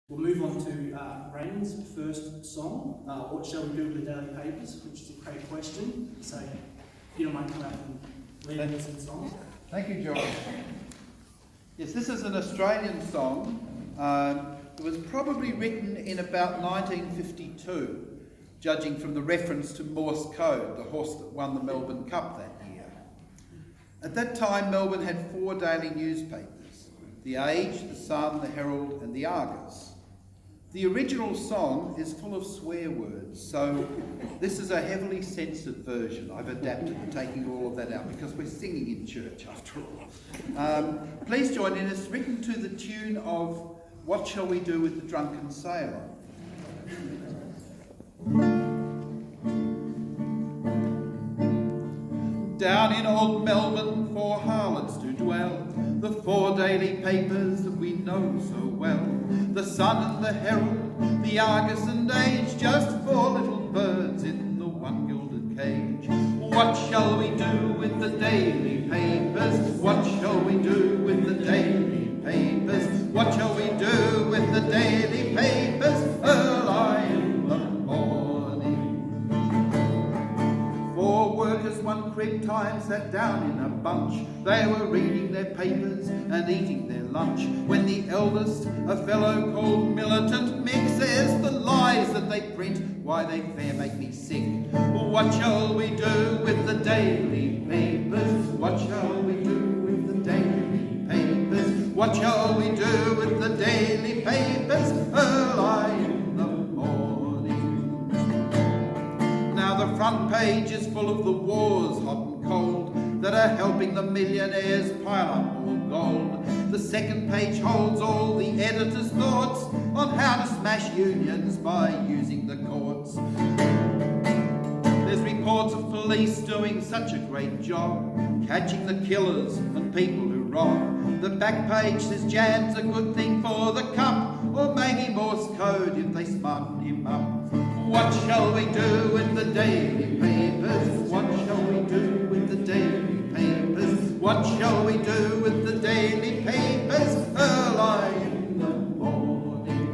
We'll move on to Raymond's first song, What Shall We Do with the Daily Papers, which is a great question. So, if you don't mind coming up and leading us in the song. Thank you, George. Yes, this is an Australian song. It was probably written in about 1952, judging from the reference to Morse Code, the horse that won the Melbourne Cup that year. At that time, Melbourne had 4 daily newspapers: The Age, The Sun, The Herald and The Argus. The original song is full of swear words, so this is a heavily censored version. I've adapted taking all of that out because we're singing in church after all. Please join in. It's written to the tune of What Shall We Do with the Drunken Sailor? Down in old Melbourne 4 harlots do dwell, the 4 daily papers that we know so well. The Sun and the Herald, the Argus and Age, just 4 little birds in the one gilded cage. What shall we do with the daily papers? What shall we do with the daily papers? What shall we do with the daily papers early in the morning? 4 workers one crib time sat down in a bunch. They were reading their papers and eating their lunch, when the eldest, a fellow called Militant Mick, says, the lies that they print, why they fair make me sick. What shall we do with the daily papers? What shall we do with the daily papers? What shall we do with the daily papers early in the morning? Now the front page is full of the wars, hot and cold, that are helping the millionaires pile up more gold. The second page holds all the editor's thoughts on how to smash unions by using the courts. There's reports of police doing such a great job, catching the killers and people who rob. The back page says jam's a good thing for the cup, or maybe Morse Code if they smarten him up. What shall we do with the daily papers? What shall we do with the daily papers? What shall we do with the daily papers early in the morning?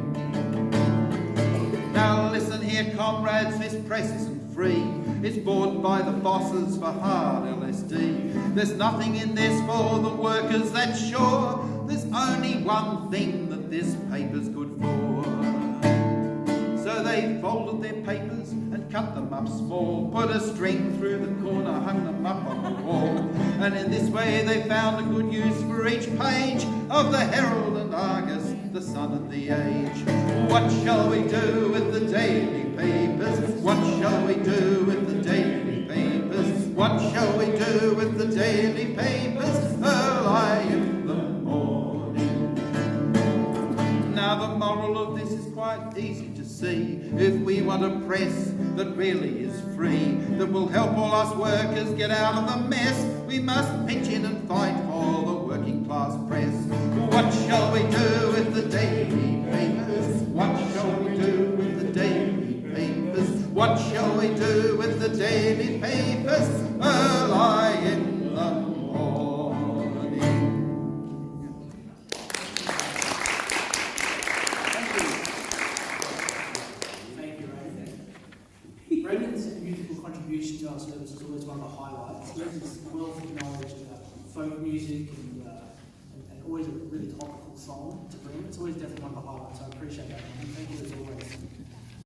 Now listen here, comrades, this press isn't free. It's bought by the bosses for hard LSD. There's nothing in this for the workers, that's sure. There's only one thing that this paper's good for. So they folded their papers and cut them up small, put a string through the corner, hung them up on the wall. And in this way they found a good use for each page of the Herald and Argus, the Sun and the Age. What shall we do with the daily papers? What shall we do with the daily papers? What shall we do with the daily papers early in the morning? Now the moral of this is quite easy to see. If we want a press that really is free, that will help all us workers get out of the mess, we must pitch in and fight for the working class press. What shall we do with the daily papers? What shall we do with the daily papers? What shall we do with the daily papers early in the morning? Raymond's musical contribution to our service is always one of the highlights. He has this wealth of knowledge about folk music and always a really topical song to bring. It's always definitely one of the highlights, so I appreciate that.